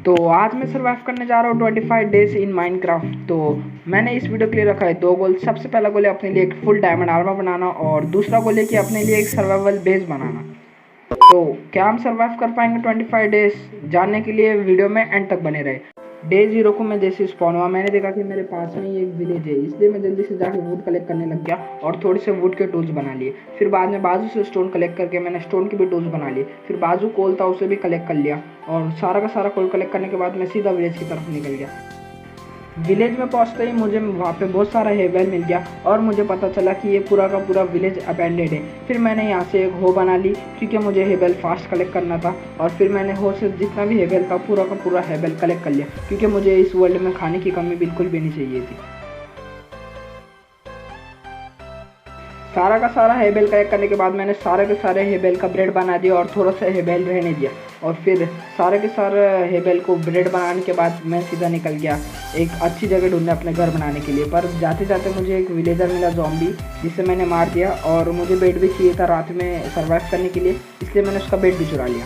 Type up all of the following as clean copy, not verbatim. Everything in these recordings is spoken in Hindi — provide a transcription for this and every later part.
तो आज मैं सर्वाइव करने जा रहा हूँ 25 डेज इन माइनक्राफ्ट। तो मैंने इस वीडियो के लिए रखा है 2 गोल। सबसे पहला गोल है अपने लिए एक फुल डायमंड आर्मर बनाना और दूसरा गोल है कि अपने लिए एक सर्वाइवल बेस बनाना। तो क्या हम सर्वाइव कर पाएंगे 25 डेज? जानने के लिए वीडियो में एंड तक बने रहे। डे 0 को मैं जैसे स्पॉन हुआ मैंने देखा कि मेरे पास में ही एक विलेज है, इसलिए मैं जल्दी से जाके वुड कलेक्ट करने लग गया और थोड़े से वुड के टूल्स बना लिए। फिर बाद में बाजू से स्टोन कलेक्ट करके मैंने स्टोन के भी टूल्स बना लिए। फिर बाजू कोल था उसे भी कलेक्ट कर लिया और सारा का सारा कोल कलेक्ट करने के बाद मैं सीधा विलेज की तरफ निकल गया। विलेज में पहुंचते ही मुझे वहाँ पे बहुत सारा हेवेल मिल गया और मुझे पता चला कि ये पूरा का पूरा विलेज अबैंडेड है। फिर मैंने यहाँ से एक हो बना ली क्योंकि मुझे हेवेल फास्ट कलेक्ट करना था और फिर मैंने हो से जितना भी हेवेल था पूरा का पूरा हेवेल कलेक्ट कर लिया क्योंकि मुझे इस वर्ल्ड में खाने की कमी बिल्कुल भी नहीं चाहिए थी। सारा का सारा हेबेल कलेक्ट करने के बाद मैंने सारे के सारे हेबेल का ब्रेड बना दिया और थोड़ा सा हेबेल रहने दिया और फिर सारे के सारे हेबेल को ब्रेड बनाने के बाद मैं सीधा निकल गया एक अच्छी जगह ढूंढने अपने घर बनाने के लिए। पर जाते जाते मुझे एक विलेजर मिला ज़ॉम्बी, जिसे मैंने मार दिया और मुझे बेड भी चाहिए था रात में सर्वाइव करने के लिए, इसलिए मैंने उसका बेड भी चुरा लिया।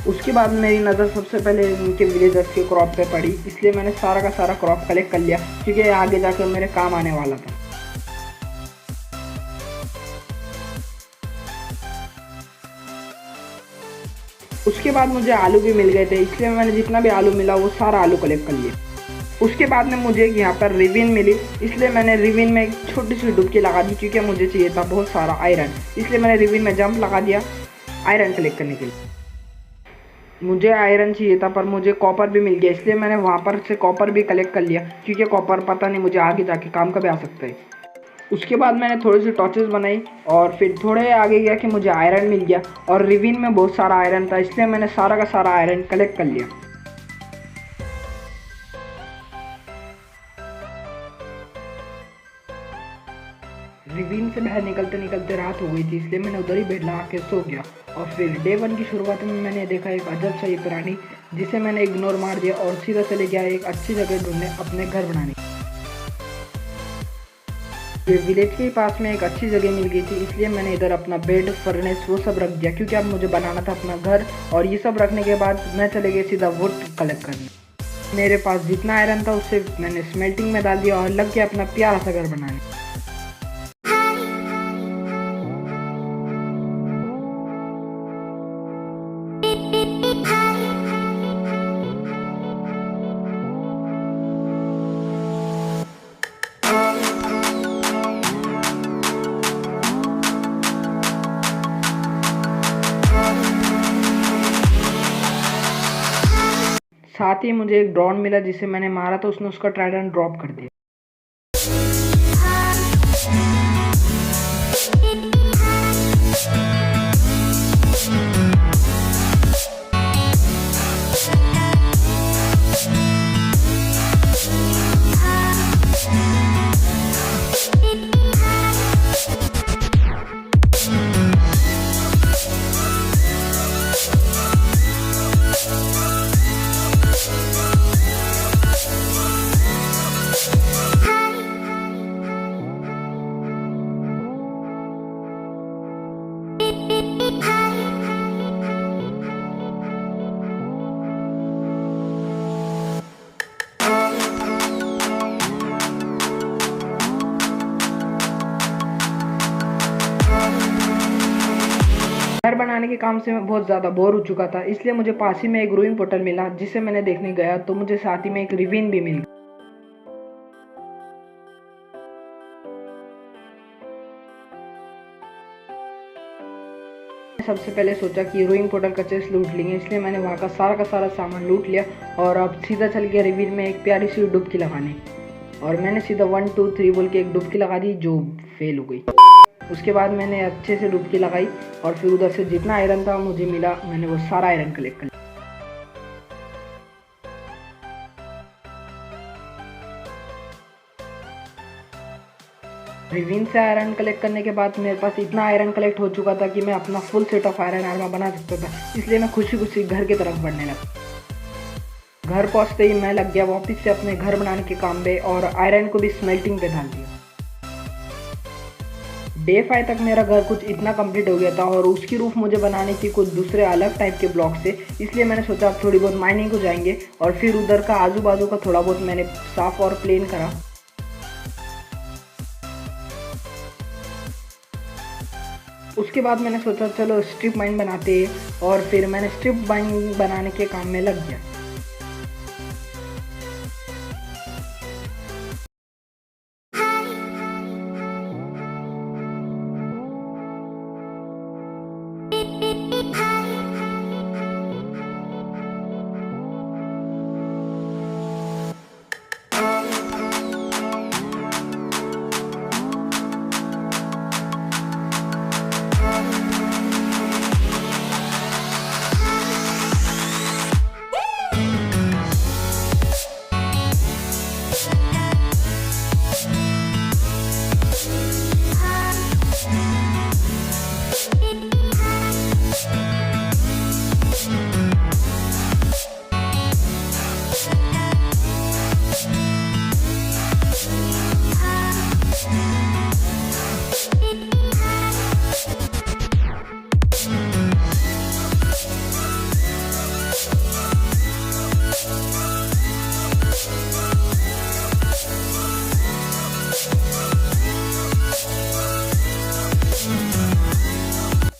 उसके बाद मेरी नज़र सबसे पहले इनके विलेजर्स के क्रॉप पे पड़ी, इसलिए मैंने सारा का सारा क्रॉप कलेक्ट कर लिया क्योंकि आगे जाकर मेरे काम आने वाला था। उसके बाद मुझे आलू भी मिल गए थे, इसलिए मैंने जितना भी आलू मिला वो सारा आलू कलेक्ट कर लिया। उसके बाद में मुझे यहाँ पर रिविन मिली, इसलिए मैंने रिविन में एक छोटी सी डुबकी लगा दी क्योंकि मुझे चाहिए था बहुत सारा आयरन, इसलिए मैंने रिविन में जंप लगा दिया आयरन कलेक्ट करने के लिए। मुझे आयरन चाहिए था पर मुझे कॉपर भी मिल गया, इसलिए मैंने वहाँ पर से कॉपर भी कलेक्ट कर लिया क्योंकि कॉपर पता नहीं मुझे आगे जाके काम कभी आ सकता है। उसके बाद मैंने थोड़ी सी टॉर्चेस बनाई और फिर थोड़े आगे गया कि मुझे आयरन मिल गया और रिविन में बहुत सारा आयरन था, इसलिए मैंने सारा का सारा आयरन कलेक्ट कर लिया। रिवीन से बाहर निकलते निकलते रात हो गई थी, इसलिए मैंने उधर ही बेड लगा के सो गया और फिर डे 1 की शुरुआत में मैंने देखा एक अजब सा ये प्राणी, जिसे मैंने इग्नोर मार दिया और सीधा चले गया एक अच्छी जगह ढूंढने अपने घर बनाने। विलेज के पास में एक अच्छी जगह मिल गई थी, इसलिए मैंने इधर अपना बेड फर्नेस वो सब रख दिया क्योंकि अब मुझे बनाना था अपना घर। और ये सब रखने के बाद मैं चले गया सीधा वुड कलेक्ट करने। मेरे पास जितना आयरन था उससे मैंने स्मेल्टिंग में डाल दिया और लग गया अपना प्यारा सा घर बनाने। साथ ही मुझे एक ड्रोन मिला जिसे मैंने मारा तो उसने उसका ट्राइडेंट ड्रॉप कर दिया। घर बनाने के काम से मैं बहुत ज़्यादा बोर हो चुका था, इसलिए मुझे पास ही में एक रूइंग पोर्टल मिला जिसे मैंने देखने गया तो मुझे साथ ही में एक रिविन भी मिल गया। सबसे पहले सोचा कि रूइंग पोर्टल का चेस्ट लूट लेंगे, इसलिए मैंने वहाँ का सारा सामान लूट लिया और अब सीधा चल गया रिविन में एक प्यारी सी डुबकी लगाने। और मैंने सीधा 1 2 3 बोल के एक डुबकी लगा दी जो फेल हो गई। उसके बाद मैंने अच्छे से डुबकी लगाई और फिर उधर से जितना आयरन था मुझे मिला, मैंने वो सारा आयरन कलेक्ट कर लिया। रिविन से आयरन कलेक्ट करने के बाद मेरे पास इतना आयरन कलेक्ट हो चुका था कि मैं अपना full set of iron armour बना सकता था, इसलिए मैं खुशी खुशी घर की तरफ बढ़ने लगा। घर पहुंचते ही मैं लग गया वापस से अपने घर बनाने के काम पे और आयरन को भी स्मेल्टिंग पे डाल दिया। डे 5 तक मेरा घर कुछ इतना कंप्लीट हो गया था और उसकी रूफ मुझे बनानी थी कुछ दूसरे अलग टाइप के ब्लॉक से, इसलिए मैंने सोचा अब थोड़ी बहुत माइनिंग को जाएंगे और फिर उधर का आजू बाजू का थोड़ा बहुत मैंने साफ और प्लेन करा। उसके बाद मैंने सोचा चलो स्ट्रिप माइन बनाते और फिर मैंने स्ट्रिप माइन बनाने के काम में लग गया।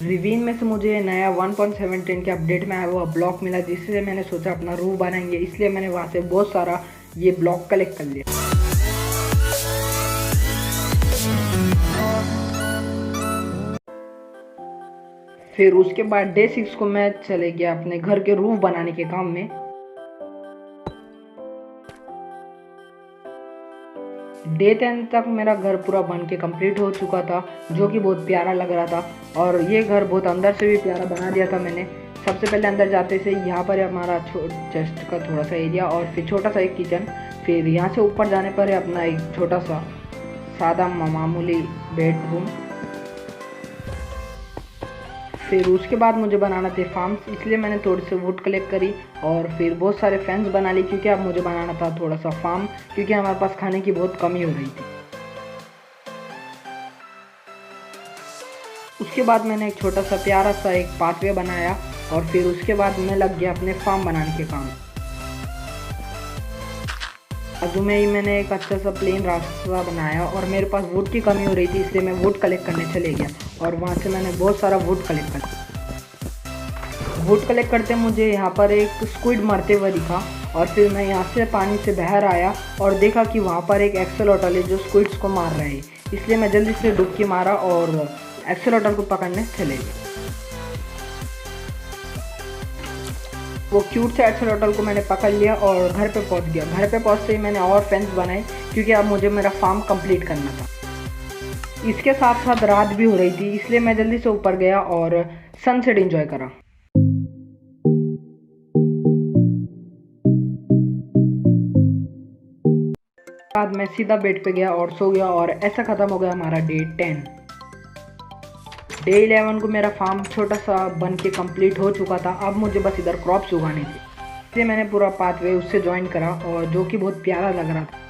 रिवीन में से मुझे नया 1.17 के अपडेट में आया हुआ ब्लॉक मिला, जिससे मैंने सोचा अपना रूफ बनाएंगे, इसलिए मैंने वहाँ से बहुत सारा ये ब्लॉक कलेक्ट कर लिया। फिर उसके बाद डे 6 को मैं चले गया अपने घर के रूफ बनाने के काम में। डे 10 तक मेरा घर पूरा बन के कंप्लीट हो चुका था, जो कि बहुत प्यारा लग रहा था और ये घर बहुत अंदर से भी प्यारा बना दिया था मैंने। सबसे पहले अंदर जाते से यहाँ पर है हमारा चेस्ट का थोड़ा सा एरिया और फिर छोटा सा एक किचन। फिर यहाँ से ऊपर जाने पर है अपना एक छोटा सा सादा मामूली बेडरूम। फिर उसके बाद मुझे बनाना थे फार्म्स, इसलिए मैंने थोड़ी सी वुड कलेक्ट करी और फिर बहुत सारे फेंस बना ली, क्योंकि अब मुझे बनाना था थोड़ा सा फार्म, क्योंकि हमारे पास खाने की बहुत कमी हो रही थी। उसके बाद मैंने एक छोटा सा प्यारा सा एक पाथवे बनाया और फिर उसके बाद मैं लग गया अपने फार्म बनाने के काम। बाजू में ही मैंने एक अच्छा सा प्लेन रास्ता बनाया और मेरे पास वुड की कमी हो रही थी, इसलिए मैं वुड कलेक्ट करने चले गया और वहाँ से मैंने बहुत सारा वुड कलेक्ट कर। वुड कलेक्ट करते मुझे यहाँ पर एक स्क्विड मरते हुए दिखा और फिर मैं यहाँ से पानी से बाहर आया और देखा कि वहाँ पर एक एक्सेलोटल है जो स्क्विड्स को मार रहे हैं, इसलिए मैं जल्दी से डुबकी मारा और एक्सेलोटल को पकड़ने चले गए। वो क्यूट से एक्सेलोटल को मैंने पकड़ लिया और घर पे पहुंच गया। घर पे पहुंचते ही मैंने और फेंस बनाए, क्योंकि अब मुझे मेरा फार्म कंप्लीट करना था। इसके साथ साथ रात भी हो रही थी, इसलिए मैं जल्दी से ऊपर गया और सनसेट एंजॉय करा। बाद मैं सीधा बेड पे गया और सो गया और ऐसा ख़त्म हो गया हमारा डे 10। डे 11 को मेरा फार्म छोटा सा बन के कम्प्लीट हो चुका था। अब मुझे बस इधर क्रॉप्स उगाने थे, इसलिए मैंने पूरा पाथवे उससे ज्वाइन करा और जो कि बहुत प्यारा लग रहा था।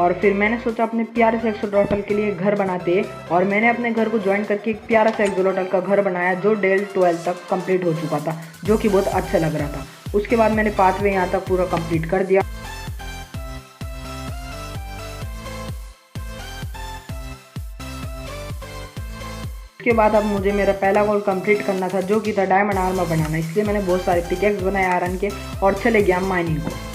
और फिर मैंने सोचा अपने प्यारे से एक्सोलोटल के लिए घर बनाते और मैंने अपने घर को ज्वाइन करके एक प्यारा सा एक्सोलोटल का घर बनाया, जो डे 12 तक कंप्लीट हो चुका था, जो कि बहुत अच्छा लग रहा था। उसके बाद मैंने पाथवे यहाँ तक पूरा कंप्लीट कर दिया। उसके बाद अब मुझे मेरा पहला गोल कंप्लीट करना था, जो कि था डायमंड आर्मर बनाना, इसलिए मैंने बहुत सारे पिकेक्स बनाए आयरन के और चले गया माइनिंग को।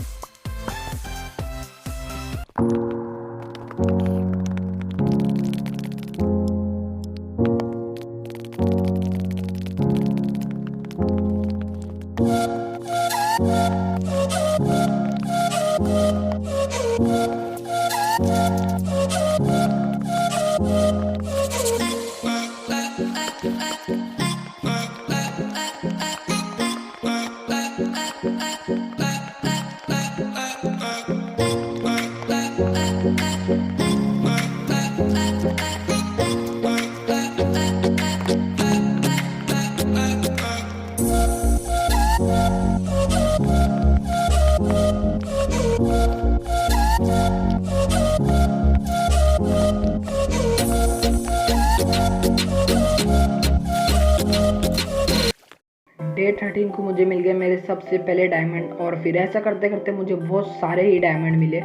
डे 13 को मुझे मिल गए मेरे सबसे पहले डायमंड, और फिर ऐसा करते करते मुझे बहुत सारे ही डायमंड मिले,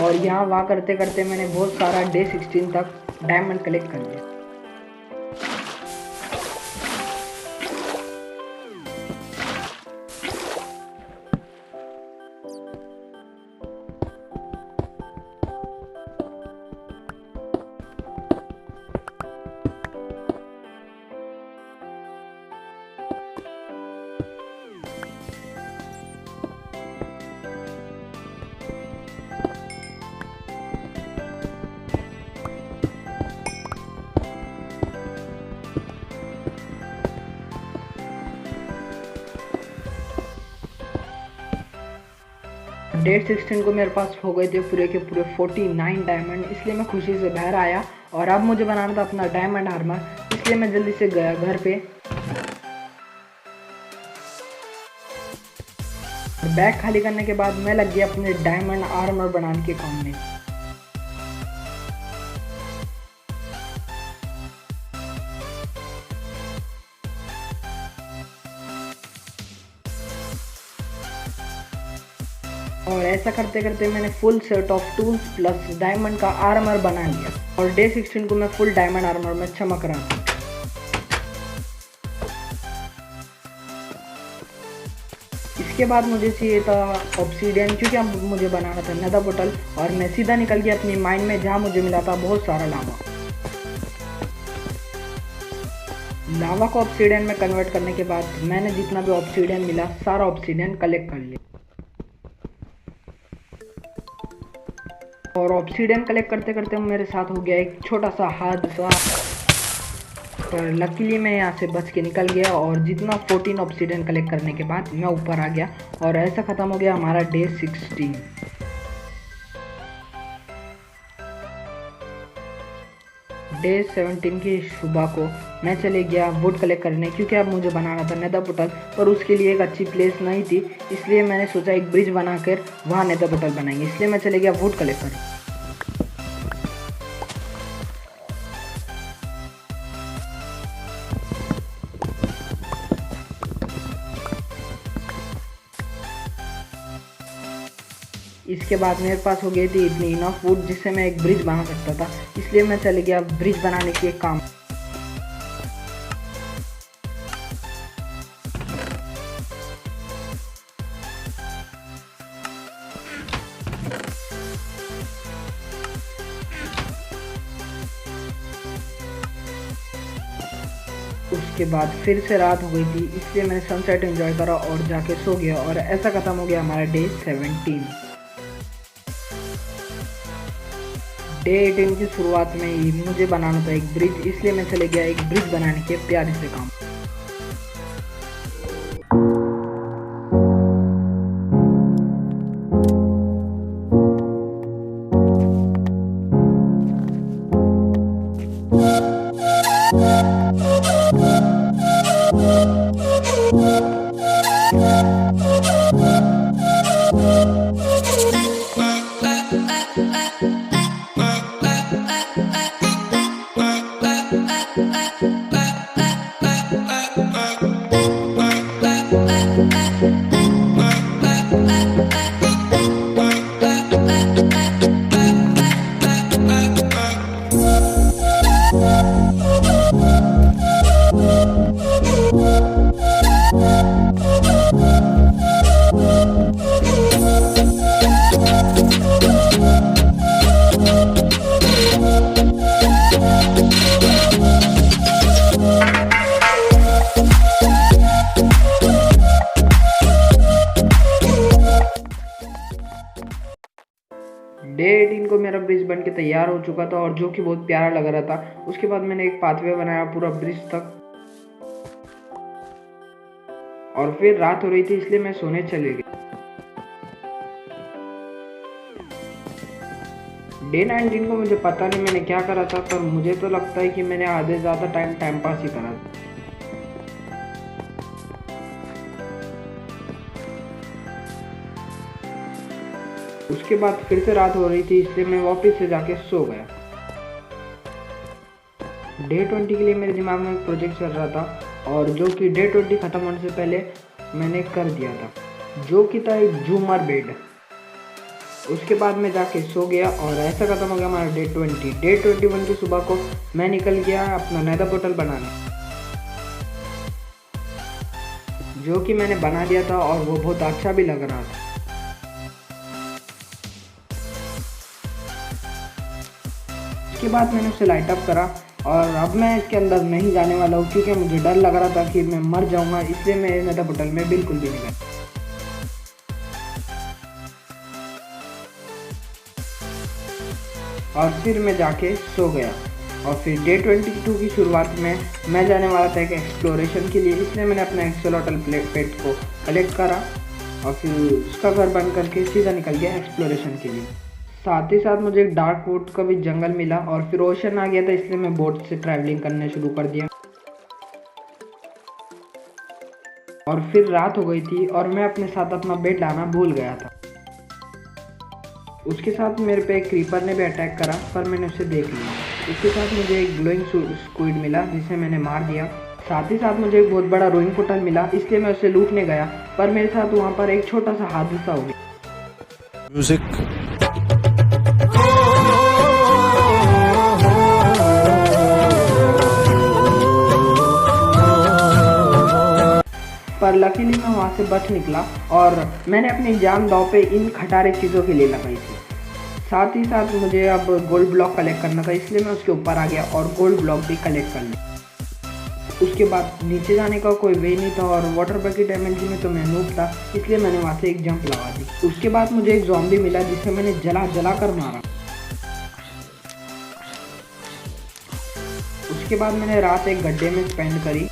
और यहाँ वहाँ करते करते मैंने बहुत सारा डे 16 तक डायमंड कलेक्ट कर लिया। डे 16 को मेरे पास हो गए थे पूरे के पूरे 49 डायमंड, इसलिए मैं खुशी से बाहर आया, और अब मुझे बनाना था अपना डायमंड आर्मर, इसलिए मैं जल्दी से गया घर पे। बैग खाली करने के बाद मैं लग गया अपने डायमंड आर्मर बनाने के काम में। और ऐसा करते करते मैंने full set of tools plus diamond का आर्मर बना लिया, और डे 16 को मैं फुल डायमंड आर्मर में चमक रहा था। इसके बाद मुझे चाहिए था ऑब्सीडियन, क्योंकि अब मुझे बनाना था नेदर पोर्टल, और मैं सीधा निकल गया अपनी माइन में, जहाँ मुझे मिला था बहुत सारा लावा को ऑब्सीडियन में कन्वर्ट करने के बाद मैंने जितना भी ऑब्सीडियन मिला सारा ऑब्सीडियन कलेक्ट कर लिया। और ऑब्सीडियन कलेक्ट करते करते मेरे साथ हो गया एक छोटा सा हादसा, पर लकीली मैं यहाँ से बच के निकल गया, और जितना 14 ऑब्सीडियन कलेक्ट करने के बाद मैं ऊपर आ गया, और ऐसा ख़त्म हो गया हमारा डे 16। डे 17 की सुबह को मैं चले गया वुड कलेक्ट करने, क्योंकि अब मुझे बनाना था नेदर पोर्टल, पर उसके लिए एक अच्छी प्लेस नहीं थी, इसलिए मैंने सोचा एक ब्रिज बनाकर वहाँ नेदर पोर्टल बनाएंगे, इसलिए मैं चले गया वुड कलेक्ट करने। इसके बाद मेरे पास हो गई थी इतनी इनफ वुड जिससे मैं एक ब्रिज बना सकता था, इसलिए मैं चले गया ब्रिज बनाने के काम। उसके बाद फिर से रात हो गई थी, इसलिए मैंने सनसेट एंजॉय करा और जाके सो गया, और ऐसा खत्म हो गया हमारा डे 17। डे 18 की शुरुआत में ही मुझे बनाना था एक ब्रिज, इसलिए मैं चले गया एक ब्रिज बनाने के प्यारे से काम। डे 18 को मेरा ब्रिज बन के तैयार हो चुका था, और जो कि बहुत प्यारा लग रहा था। उसके बाद मैंने एक पाथवे बनाया पूरा ब्रिज तक, और फिर रात हो रही थी इसलिए मैं सोने चले गया। डे 19 को मुझे पता नहीं मैंने क्या करा था, पर मुझे तो लगता है कि मैंने आधे ज़्यादा टाइम पास ही करा था। उसके बाद फिर से रात हो रही थी, इसलिए मैं वापस से जाके सो गया। डे 20 के लिए मेरे दिमाग में एक प्रोजेक्ट चल रहा था, और जो कि डे 20 ख़त्म होने से पहले मैंने कर दिया था, जो कि था एक झूमर बेड। उसके बाद मैं जाके सो गया और ऐसा ख़त्म हो गया हमारा डे 20। डे 21 की सुबह को मैं निकल गया अपना नेदर पोर्टल बनाने, जो कि मैंने बना दिया था और वो बहुत अच्छा भी लग रहा था। उसके बाद मैंने उसे लाइट अप करा और अब मैं इसके अंदर नहीं जाने वाला हूँ, क्योंकि मुझे डर लग रहा था कि मैं मर जाऊँगा, इसलिए मैं नेदर पोर्टल में बिल्कुल भी नहीं गया। और फिर मैं जाके सो गया। और फिर डे 22 की शुरुआत में मैं जाने वाला था एक एक्सप्लोरेशन के लिए, इसलिए मैंने अपना एक्सोलॉटल पेट को कलेक्ट करा और फिर उसका घर बंद करके सीधा निकल गया एक्सप्लोरेशन के लिए। साथ ही साथ मुझे एक डार्क वुड का भी जंगल मिला और फिर ओशन आ गया था, इसलिए मैं बोट से ट्रैवलिंग करना शुरू कर दिया। और फिर रात हो गई थी और मैं अपने साथ अपना बेड लाना भूल गया था। उसके साथ मेरे पे एक क्रीपर ने भी अटैक करा, पर मैंने उसे देख लिया। उसके साथ मुझे एक ग्लोइंग स्क्विड मिला, जिसे मैंने मार दिया। साथ ही साथ मुझे एक बहुत बड़ा रोइंग पोर्टल मिला, इसलिए मैं उसे लूटने गया, पर मेरे साथ वहाँ पर एक छोटा सा हादसा हो गया। म्यूजिक पर लकीली मैं वहाँ से बच निकला और मैंने अपनी जान दांव पे इन खटारे चीज़ों के लिए लगाई थी। साथ ही साथ मुझे अब गोल्ड ब्लॉक कलेक्ट करना था, इसलिए मैं उसके ऊपर आ गया और गोल्ड ब्लॉक भी कलेक्ट कर लिया। उसके बाद नीचे जाने का कोई वे नहीं था और वाटर बकेट एमएलजी में तो मैं नूब था, इसलिए मैंने वहाँ से एक जंप लगा दी। उसके बाद मुझे एक ज़ॉम्बी मिला, जिसे मैंने जला कर मारा। उसके बाद मैंने रात एक गड्ढे में स्पेंड करी।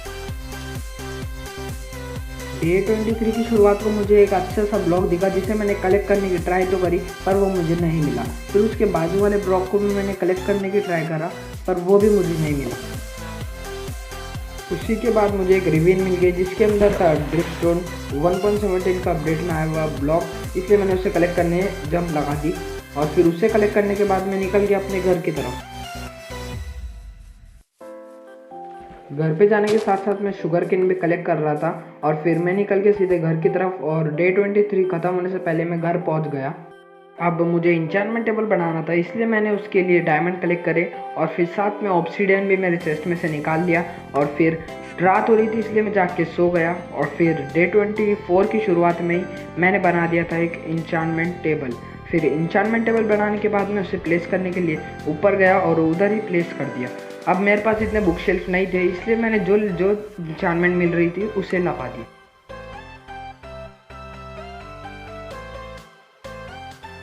डे 23 की शुरुआत को मुझे एक अच्छा सा ब्लॉक दिखा, जिसे मैंने कलेक्ट करने की ट्राई तो करी, पर वो मुझे नहीं मिला। फिर उसके बाजू वाले ब्लॉक को भी मैंने कलेक्ट करने की ट्राई करा, पर वो भी मुझे नहीं मिला। उसी के बाद मुझे एक रिवीन मिल गई, जिसके अंदर था ड्रिफ्टस्टोन 1.17 का अपडेट में आया हुआ ब्लॉक, इसलिए मैंने उसे कलेक्ट करने जंप लगा दी। और फिर उसे कलेक्ट करने के बाद मैं निकल गया अपने घर की तरफ। घर पे जाने के साथ साथ मैं शुगर केन भी कलेक्ट कर रहा था और फिर मैं निकल के सीधे घर की तरफ, और डे 23 ख़त्म होने से पहले मैं घर पहुंच गया। अब मुझे इंचेंटमेंट टेबल बनाना था, इसलिए मैंने उसके लिए डायमंड कलेक्ट करे और फिर साथ में ऑब्सीडियन भी मेरे चेस्ट में से निकाल लिया। और फिर रात हो रही थी, इसलिए मैं जाके सो गया। और फिर डे 24 की शुरुआत में ही मैंने बना दिया था एक इंचेंटमेंट टेबल। फिर इंचेंटमेंट टेबल बनाने के बाद मैं उसे प्लेस करने के लिए ऊपर गया और उधर ही प्लेस कर दिया। अब मेरे पास इतने बुक शेल्फ नहीं थे, इसलिए मैंने जो इंचेंटमेंट मिल रही थी उसे लगा दी।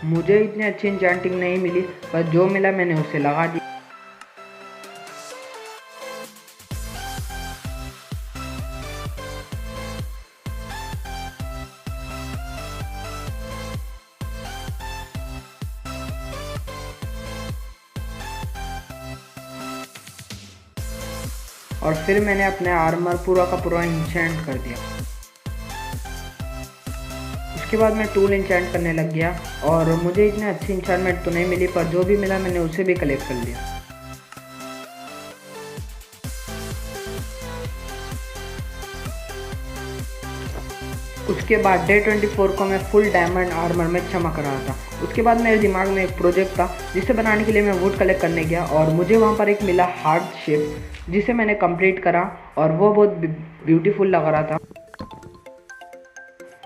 मुझे इतनी अच्छी इंचेंटिंग नहीं मिली, पर जो मिला मैंने उसे लगा दिया। और फिर मैंने अपने आर्मर पूरा का पूरा इंचेंट कर दिया। उसके बाद मैं टूल इंचेंट करने लग गया और मुझे इतनी अच्छी इंचेंटमेंट तो नहीं मिली, पर जो भी मिला मैंने उसे भी कलेक्ट कर लिया। उसके बाद डे 24 को मैं फुल डायमंड आर्मर में चमक रहा था। उसके बाद मेरे दिमाग में एक प्रोजेक्ट था, जिसे बनाने के लिए मैं वुड कलेक्ट करने गया और मुझे वहाँ पर एक मिला हार्ट शेप, जिसे मैंने कंप्लीट करा और वो बहुत ब्यूटीफुल लग रहा था।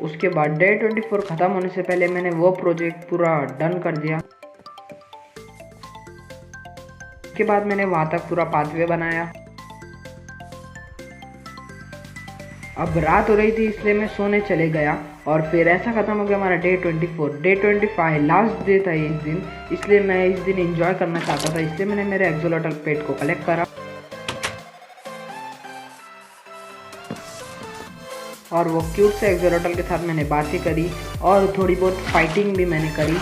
उसके बाद डे 24 ख़त्म होने से पहले मैंने वो प्रोजेक्ट पूरा डन कर दिया। उसके बाद मैंने वहाँ तक पूरा पाथवे बनाया। अब रात हो रही थी, इसलिए मैं सोने चले गया और फिर ऐसा ख़त्म हो गया हमारा डे 24। डे 25 लास्ट डे था इस दिन, इसलिए मैं इस दिन एंजॉय करना चाहता था, इसलिए मैंने मेरे एक्सोलॉटल पेट को कलेक्ट करा और वो क्यूट से एक्सोलॉटल के साथ मैंने बातें करी और थोड़ी बहुत फाइटिंग भी मैंने करी।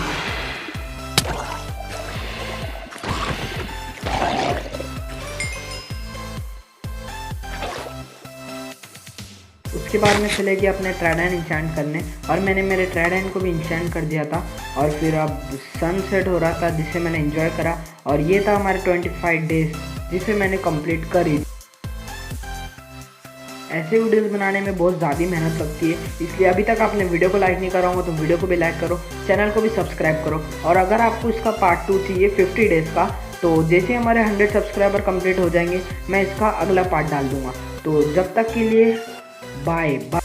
उसके बाद मैं चले गया अपने ट्राइडेंट इंचेंट करने और मैंने मेरे ट्राइडेंट को भी इंचेंट कर दिया था। और फिर अब सनसेट हो रहा था, जिसे मैंने एंजॉय करा और ये था हमारे 25 डेज, जिसे मैंने कंप्लीट करी। ऐसे वीडियोस बनाने में बहुत ज़्यादा मेहनत लगती है, इसलिए अभी तक आपने वीडियो को लाइक नहीं करा होगा तो वीडियो को भी लाइक करो, चैनल को भी सब्सक्राइब करो। और अगर आपको इसका पार्ट 2 चाहिए 50 डेज़ का, तो जैसे हमारे 100 सब्सक्राइबर कंप्लीट हो जाएंगे मैं इसका अगला पार्ट डाल दूँगा। तो जब तक के लिए बाय बाय।